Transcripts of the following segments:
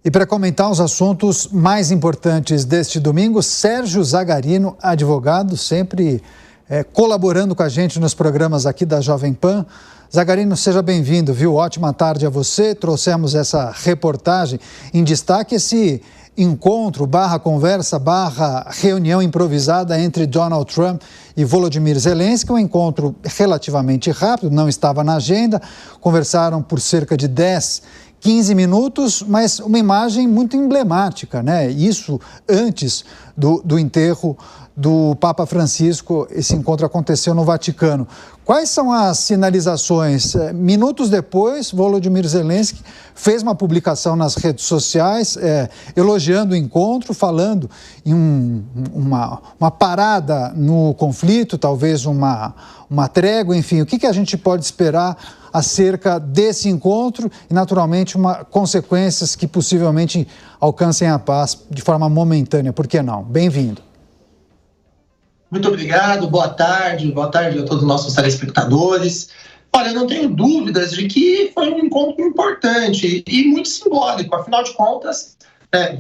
E para comentar os assuntos mais importantes deste domingo, Sérgio Zagarino, advogado, sempre colaborando com a gente nos programas aqui da Jovem Pan. Zagarino, seja bem-vindo, viu? Ótima tarde a você. Trouxemos essa reportagem em destaque, esse encontro, conversa, reunião improvisada entre Donald Trump e Volodymyr Zelensky, um encontro relativamente rápido, não estava na agenda, conversaram por cerca de 15 minutos, mas uma imagem muito emblemática, né? Isso antes do enterro do Papa Francisco, esse encontro aconteceu no Vaticano. Quais são as sinalizações? Minutos depois, Volodymyr Zelensky fez uma publicação nas redes sociais, elogiando o encontro, falando em uma parada no conflito, talvez uma trégua, enfim. O que a gente pode esperar acerca desse encontro e, naturalmente, consequências que possivelmente alcancem a paz de forma momentânea? Por que não? Bem-vindo. Muito obrigado, boa tarde a todos os nossos telespectadores. Olha, não tenho dúvidas de que foi um encontro importante e muito simbólico, afinal de contas,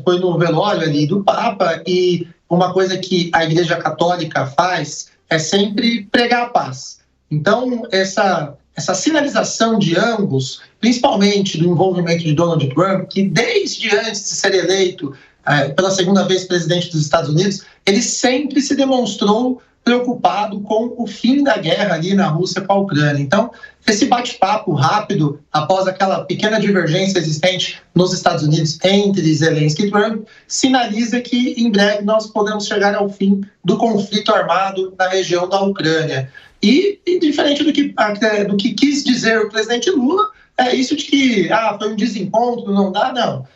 foi no velório ali do Papa, e uma coisa que a Igreja Católica faz é sempre pregar a paz. Então, essa sinalização de ambos, principalmente do envolvimento de Donald Trump, que desde antes de ser eleito pela segunda vez presidente dos Estados Unidos, ele sempre se demonstrou preocupado com o fim da guerra ali na Rússia com a Ucrânia. Então, esse bate-papo rápido, após aquela pequena divergência existente nos Estados Unidos entre Zelensky e Trump, sinaliza que em breve nós podemos chegar ao fim do conflito armado na região da Ucrânia. E diferente do que quis dizer o presidente Lula, é isso de que foi um desencontro, não dá, não.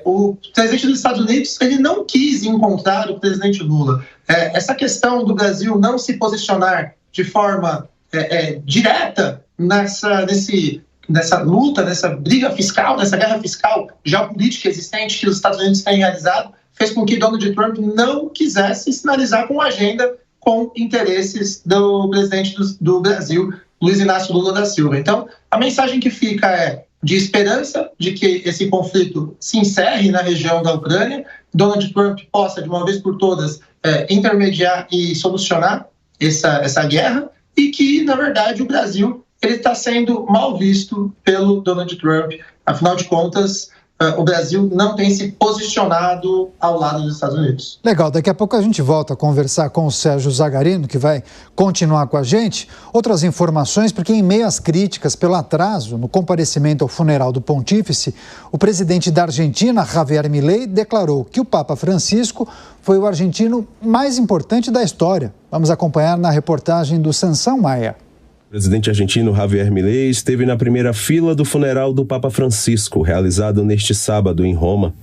O presidente dos Estados Unidos, ele não quis encontrar o presidente Lula. Essa questão do Brasil não se posicionar de forma direta nessa luta, nessa briga fiscal, nessa guerra fiscal geopolítica existente que os Estados Unidos têm realizado, fez com que Donald Trump não quisesse sinalizar com agenda com interesses do presidente do Brasil, Luiz Inácio Lula da Silva. Então, a mensagem que fica é de esperança de que esse conflito se encerre na região da Ucrânia, Donald Trump possa, de uma vez por todas, intermediar e solucionar essa guerra, e que, na verdade, o Brasil está sendo mal visto pelo Donald Trump. Afinal de contas, o Brasil não tem se posicionado ao lado dos Estados Unidos. Legal, daqui a pouco a gente volta a conversar com o Sérgio Zagarino, que vai continuar com a gente. Outras informações, porque em meio às críticas pelo atraso no comparecimento ao funeral do pontífice, o presidente da Argentina, Javier Milei, declarou que o Papa Francisco foi o argentino mais importante da história. Vamos acompanhar na reportagem do Sansão Maia. O presidente argentino Javier Milei esteve na primeira fila do funeral do Papa Francisco, realizado neste sábado em Roma.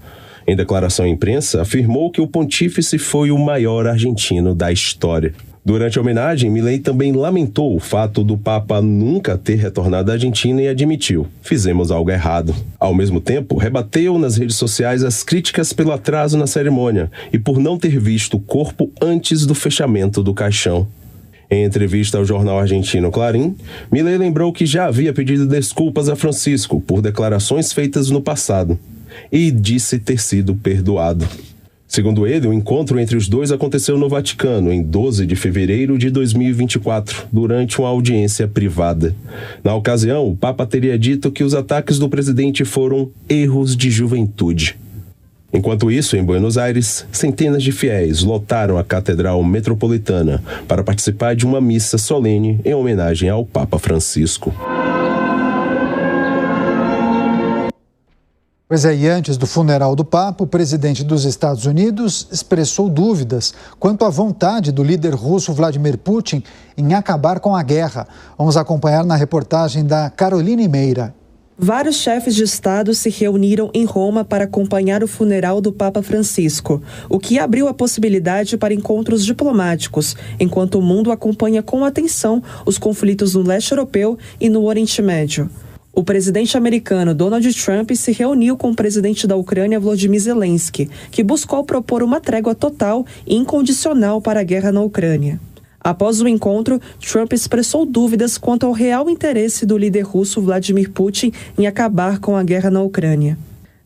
Em declaração à imprensa, afirmou que o pontífice foi o maior argentino da história. Durante a homenagem, Milei também lamentou o fato do Papa nunca ter retornado à Argentina e admitiu: fizemos algo errado. Ao mesmo tempo, rebateu nas redes sociais as críticas pelo atraso na cerimônia e por não ter visto o corpo antes do fechamento do caixão. Em entrevista ao jornal argentino Clarín, Milei lembrou que já havia pedido desculpas a Francisco por declarações feitas no passado e disse ter sido perdoado. Segundo ele, o encontro entre os dois aconteceu no Vaticano em 12 de fevereiro de 2024, durante uma audiência privada. Na ocasião, o Papa teria dito que os ataques do presidente foram erros de juventude. Enquanto isso, em Buenos Aires, centenas de fiéis lotaram a Catedral Metropolitana para participar de uma missa solene em homenagem ao Papa Francisco. Pois é, e antes do funeral do Papa, o presidente dos Estados Unidos expressou dúvidas quanto à vontade do líder russo Vladimir Putin em acabar com a guerra. Vamos acompanhar na reportagem da Caroline Meira. Vários chefes de Estado se reuniram em Roma para acompanhar o funeral do Papa Francisco, o que abriu a possibilidade para encontros diplomáticos, enquanto o mundo acompanha com atenção os conflitos no leste europeu e no Oriente Médio. O presidente americano Donald Trump se reuniu com o presidente da Ucrânia, Volodymyr Zelensky, que buscou propor uma trégua total e incondicional para a guerra na Ucrânia. Após o encontro, Trump expressou dúvidas quanto ao real interesse do líder russo Vladimir Putin em acabar com a guerra na Ucrânia.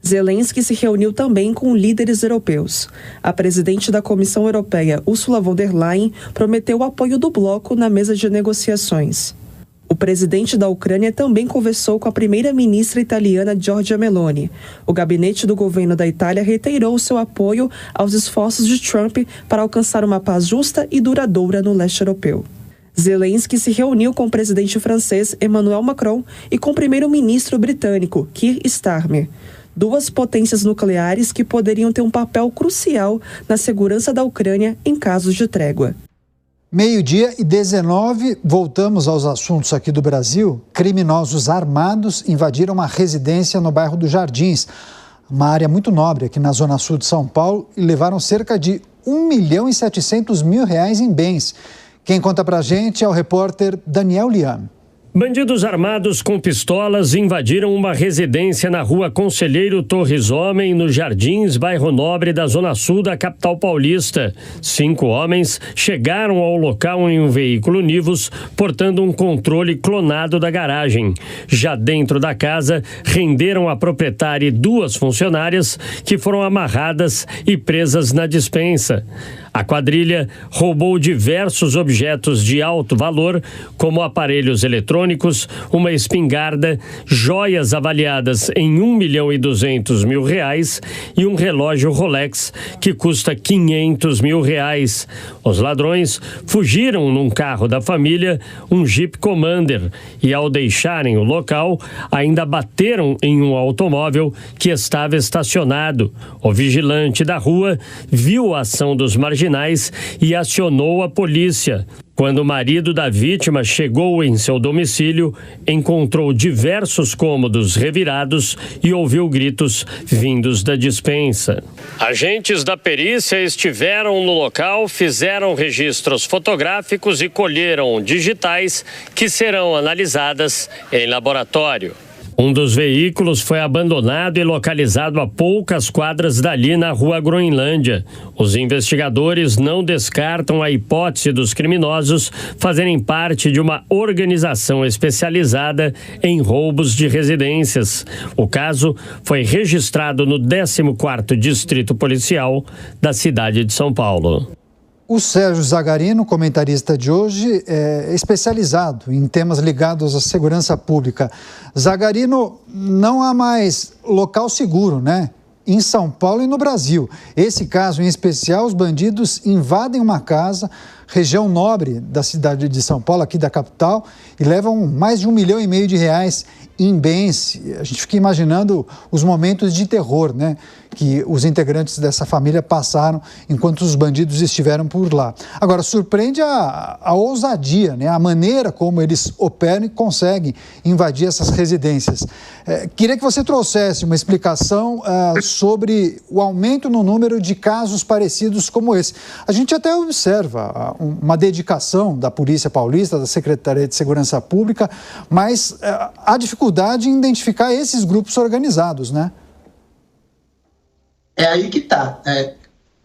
Zelensky se reuniu também com líderes europeus. A presidente da Comissão Europeia, Ursula von der Leyen, prometeu o apoio do bloco na mesa de negociações. O presidente da Ucrânia também conversou com a primeira-ministra italiana Giorgia Meloni. O gabinete do governo da Itália reiterou seu apoio aos esforços de Trump para alcançar uma paz justa e duradoura no leste europeu. Zelensky se reuniu com o presidente francês Emmanuel Macron e com o primeiro-ministro britânico Keir Starmer. Duas potências nucleares que poderiam ter um papel crucial na segurança da Ucrânia em casos de trégua. 12:19, voltamos aos assuntos aqui do Brasil. Criminosos armados invadiram uma residência no bairro dos Jardins, uma área muito nobre aqui na zona sul de São Paulo, e levaram cerca de R$1.700.000 em bens. Quem conta pra gente é o repórter Daniel Liam. Bandidos armados com pistolas invadiram uma residência na rua Conselheiro Torres Homem, nos Jardins, bairro Nobre da zona sul da capital paulista. 5 homens chegaram ao local em um veículo Nivus, portando um controle clonado da garagem. Já dentro da casa, renderam a proprietária e 2 funcionárias que foram amarradas e presas na despensa. A quadrilha roubou diversos objetos de alto valor, como aparelhos eletrônicos, uma espingarda, joias avaliadas em R$1.200.000 e um relógio Rolex que custa R$500.000. Os ladrões fugiram num carro da família, um Jeep Commander, e ao deixarem o local, ainda bateram em um automóvel que estava estacionado. O vigilante da rua viu a ação dos marginais e acionou a polícia. Quando o marido da vítima chegou em seu domicílio, encontrou diversos cômodos revirados e ouviu gritos vindos da despensa. Agentes da perícia estiveram no local, fizeram registros fotográficos e colheram digitais que serão analisadas em laboratório. Um dos veículos foi abandonado e localizado a poucas quadras dali na rua Groenlândia. Os investigadores não descartam a hipótese dos criminosos fazerem parte de uma organização especializada em roubos de residências. O caso foi registrado no 14º Distrito Policial da cidade de São Paulo. O Sérgio Zagarino, comentarista de hoje, é especializado em temas ligados à segurança pública. Zagarino, não há mais local seguro, né? Em São Paulo e no Brasil. Esse caso em especial, os bandidos invadem uma casa, região nobre da cidade de São Paulo, aqui da capital, e levam mais de R$1,5 milhão em bens. A gente fica imaginando os momentos de terror, né, que os integrantes dessa família passaram enquanto os bandidos estiveram por lá. Agora, surpreende a ousadia, né, a maneira como eles operam e conseguem invadir essas residências. Queria que você trouxesse uma explicação sobre o aumento no número de casos parecidos como esse. A gente até observa uma dedicação da Polícia Paulista, da Secretaria de Segurança Pública, mas há dificuldade em identificar esses grupos organizados, né? É aí que está.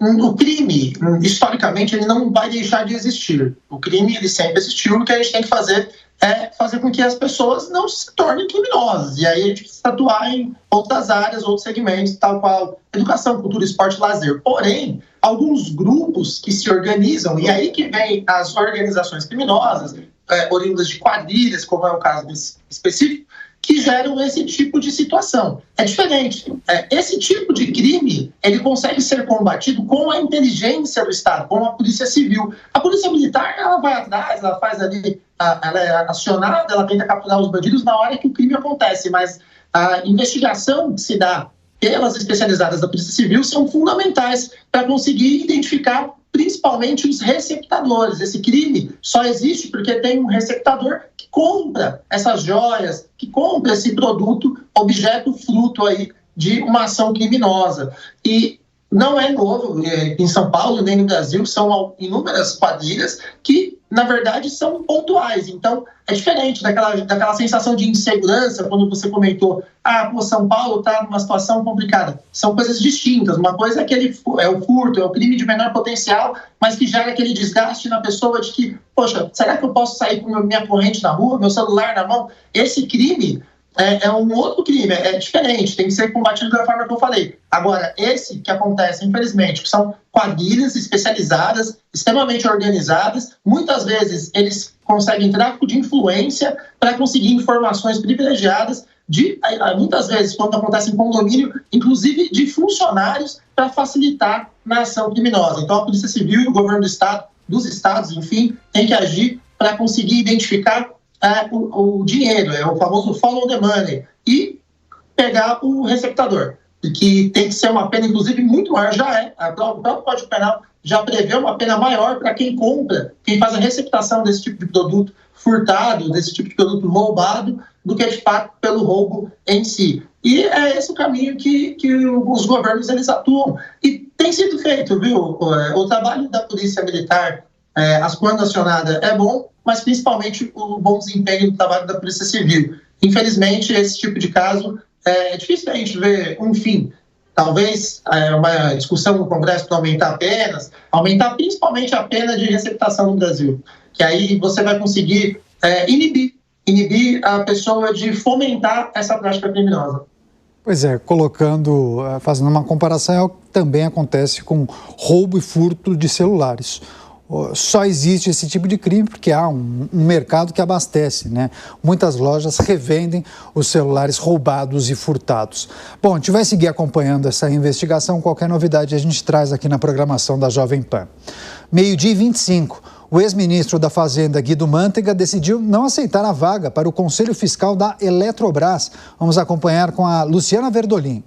O crime, historicamente, ele não vai deixar de existir. O crime, ele sempre existiu. O que a gente tem que fazer é fazer com que as pessoas não se tornem criminosas. E aí a gente precisa atuar em outras áreas, outros segmentos, tal qual educação, cultura, esporte e lazer. Porém, alguns grupos que se organizam, e aí que vem as organizações criminosas, oriundas de quadrilhas, como é o caso desse específico, que geram esse tipo de situação. É diferente. Esse tipo de crime, ele consegue ser combatido com a inteligência do Estado, com a Polícia Civil. A Polícia Militar, ela vai atrás, ela faz ali, ela é acionada, ela tenta capturar os bandidos na hora que o crime acontece, mas a investigação que se dá pelas especializadas da Polícia Civil são fundamentais para conseguir identificar principalmente os receptadores. Esse crime só existe porque tem um receptador que compra essas joias, que compra esse produto, objeto fruto aí de uma ação criminosa. E não é novo em São Paulo nem no Brasil, são inúmeras quadrilhas que, na verdade, são pontuais. Então, é diferente daquela sensação de insegurança quando você comentou, São Paulo está numa situação complicada. São coisas distintas. Uma coisa é o furto, é o crime de menor potencial, mas que gera aquele desgaste na pessoa de que, poxa, será que eu posso sair com minha corrente na rua, meu celular na mão? Esse crime, é um outro crime, é diferente, tem que ser combatido da forma que eu falei. Agora, esse que acontece, infelizmente, que são quadrilhas especializadas, extremamente organizadas, muitas vezes eles conseguem tráfico de influência para conseguir informações privilegiadas, muitas vezes, quando acontece em condomínio, inclusive de funcionários, para facilitar na ação criminosa. Então, a Polícia Civil e o governo do Estado, dos estados, enfim, tem que agir para conseguir identificar o dinheiro, o famoso follow the money, e pegar o receptador, que tem que ser uma pena, inclusive, muito maior, o próprio Código Penal já prevê uma pena maior para quem compra, quem faz a receptação desse tipo de produto furtado, desse tipo de produto roubado, do que, de fato, pelo roubo em si. E é esse o caminho que os governos eles atuam. E tem sido feito, viu? O trabalho da Polícia Militar, quando acionada, é bom, mas principalmente o bom desempenho do trabalho da Polícia Civil. Infelizmente, esse tipo de caso é difícil a gente ver um fim. Talvez uma discussão no Congresso para aumentar principalmente a pena de receptação no Brasil, que aí você vai conseguir inibir a pessoa de fomentar essa prática criminosa. Pois é, fazendo uma comparação, é o que também acontece com roubo e furto de celulares. Só existe esse tipo de crime porque há um mercado que abastece, né? Muitas lojas revendem os celulares roubados e furtados. Bom, a gente vai seguir acompanhando essa investigação. Qualquer novidade a gente traz aqui na programação da Jovem Pan. 12h25, o ex-ministro da Fazenda, Guido Mantega, decidiu não aceitar a vaga para o Conselho Fiscal da Eletrobras. Vamos acompanhar com a Luciana Verdolim.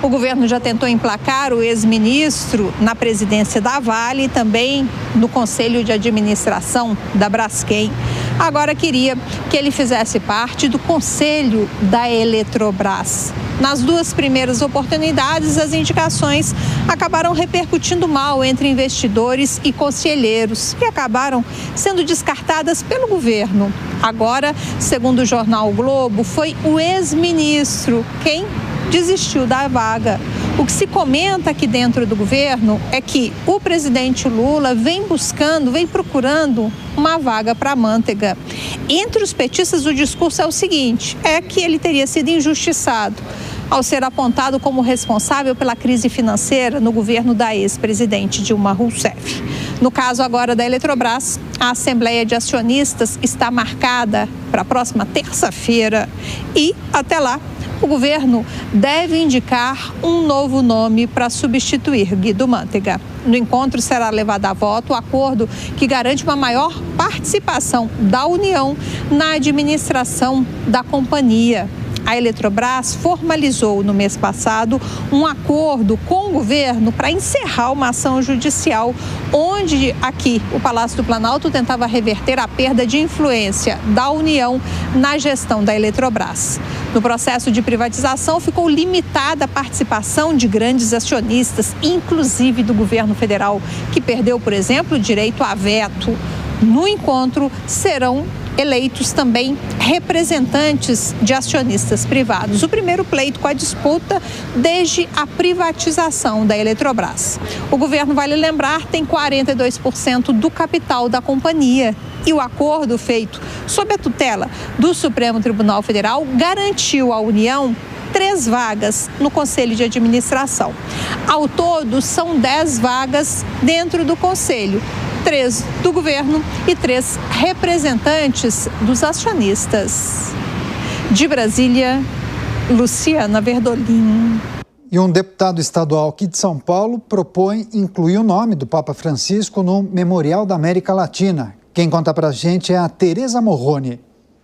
O governo já tentou emplacar o ex-ministro na presidência da Vale e também no Conselho de Administração da Braskem. Agora queria que ele fizesse parte do Conselho da Eletrobras. Nas duas primeiras oportunidades, as indicações acabaram repercutindo mal entre investidores e conselheiros, que acabaram sendo descartadas pelo governo. Agora, segundo o jornal o Globo, foi o ex-ministro quem desistiu da vaga. O que se comenta aqui dentro do governo é que o presidente Lula vem procurando uma vaga para Mantega. Entre os petistas, o discurso é o seguinte, é que ele teria sido injustiçado ao ser apontado como responsável pela crise financeira no governo da ex-presidente Dilma Rousseff. No caso agora da Eletrobras, a Assembleia de Acionistas está marcada para a próxima terça-feira e, até lá, o governo deve indicar um novo nome para substituir Guido Mantega. No encontro será levado a voto o acordo que garante uma maior participação da União na administração da companhia. A Eletrobras formalizou no mês passado um acordo com o governo para encerrar uma ação judicial onde aqui o Palácio do Planalto tentava reverter a perda de influência da União na gestão da Eletrobras. No processo de privatização ficou limitada a participação de grandes acionistas, inclusive do governo federal, que perdeu, por exemplo, o direito a veto. No encontro serão eleitos também representantes de acionistas privados. O primeiro pleito com a disputa desde a privatização da Eletrobras. O governo, vale lembrar, tem 42% do capital da companhia. E o acordo feito sob a tutela do Supremo Tribunal Federal garantiu à União 3 vagas no Conselho de Administração. Ao todo, são 10 vagas dentro do Conselho. 3 do governo e 3 representantes dos acionistas. De Brasília, Luciana Verdolim. E um deputado estadual aqui de São Paulo propõe incluir o nome do Papa Francisco no Memorial da América Latina. Quem conta pra gente é a Tereza Morrone.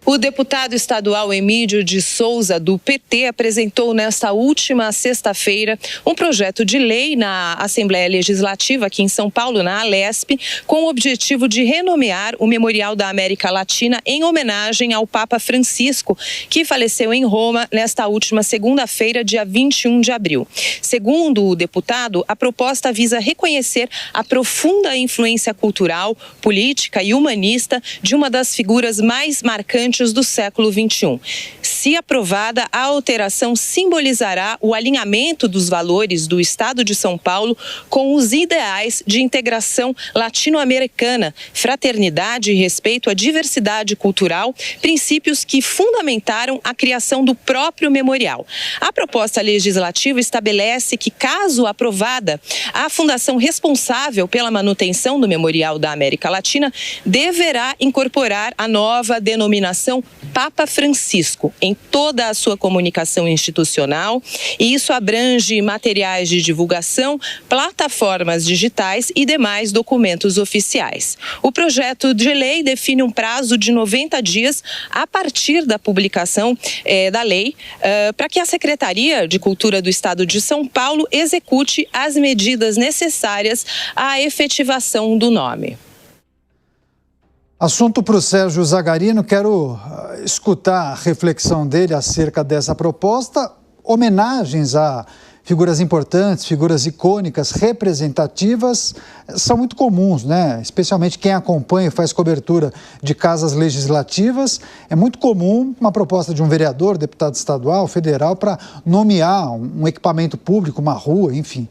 O deputado estadual Emílio de Souza, do PT, apresentou nesta última sexta-feira um projeto de lei na Assembleia Legislativa aqui em São Paulo, na Alesp, com o objetivo de renomear o Memorial da América Latina em homenagem ao Papa Francisco, que faleceu em Roma nesta última segunda-feira, dia 21 de abril. Segundo o deputado, a proposta visa reconhecer a profunda influência cultural, política e humanista de uma das figuras mais marcantes importantes do século XXI. Se aprovada, a alteração simbolizará o alinhamento dos valores do Estado de São Paulo com os ideais de integração latino-americana, fraternidade e respeito à diversidade cultural, princípios que fundamentaram a criação do próprio memorial. A proposta legislativa estabelece que, caso aprovada, a fundação responsável pela manutenção do Memorial da América Latina deverá incorporar a nova denominação Papa Francisco em toda a sua comunicação institucional, e isso abrange materiais de divulgação, plataformas digitais e demais documentos oficiais. O projeto de lei define um prazo de 90 dias a partir da publicação da lei para que a Secretaria de Cultura do Estado de São Paulo execute as medidas necessárias à efetivação do nome. Assunto para o Sérgio Zagarino, quero escutar a reflexão dele acerca dessa proposta. Homenagens a figuras importantes, figuras icônicas, representativas, são muito comuns, né? Especialmente quem acompanha e faz cobertura de casas legislativas. É muito comum uma proposta de um vereador, deputado estadual, federal, para nomear um equipamento público, uma rua, enfim.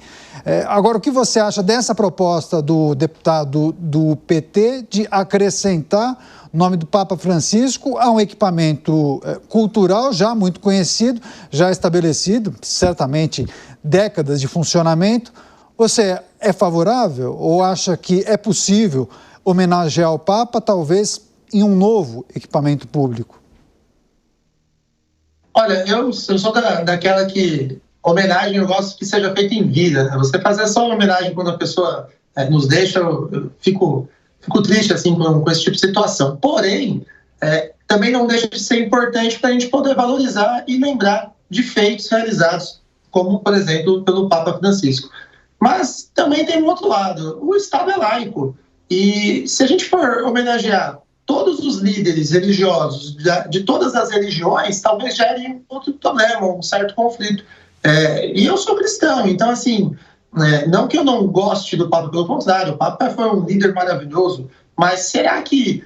Agora, o que você acha dessa proposta do deputado do PT de acrescentar o nome do Papa Francisco a um equipamento cultural já muito conhecido, já estabelecido, certamente décadas de funcionamento? Você é favorável ou acha que é possível homenagear o Papa, talvez em um novo equipamento público? Olha, eu sou daquela que homenagem eu gosto que seja feita em vida. Você fazer só uma homenagem quando a pessoa nos deixa, eu fico triste assim, com esse tipo de situação. Porém, também não deixa de ser importante para a gente poder valorizar e lembrar de feitos realizados, como, por exemplo, pelo Papa Francisco. Mas também tem um outro lado. O Estado é laico. E se a gente for homenagear todos os líderes religiosos de todas as religiões, talvez gere um outro problema, um certo conflito. E eu sou cristão, então, assim, não que eu não goste do Papa, pelo contrário, o Papa foi um líder maravilhoso, mas será que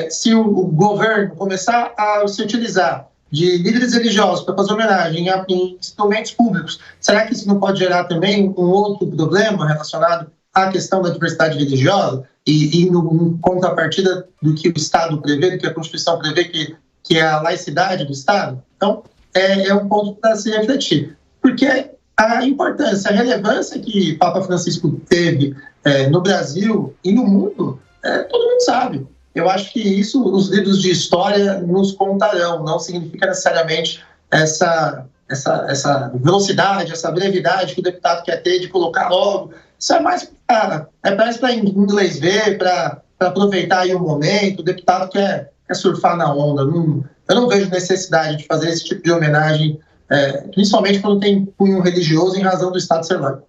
se o governo começar a se utilizar de líderes religiosos para fazer homenagem em instrumentos públicos, será que isso não pode gerar também um outro problema relacionado à questão da diversidade religiosa e em contrapartida do que o Estado prevê, do que a Constituição prevê, que é a laicidade do Estado? Então, é um ponto para se refletir. Porque a importância, a relevância que Papa Francisco teve no Brasil e no mundo, todo mundo sabe. Eu acho que isso os livros de história nos contarão, não significa necessariamente essa velocidade, essa brevidade que o deputado quer ter de colocar logo. Isso é mais para inglês ver, para aproveitar aí o momento. O deputado quer surfar na onda. Eu não vejo necessidade de fazer esse tipo de homenagem, principalmente quando tem cunho religioso em razão do Estado ser laico.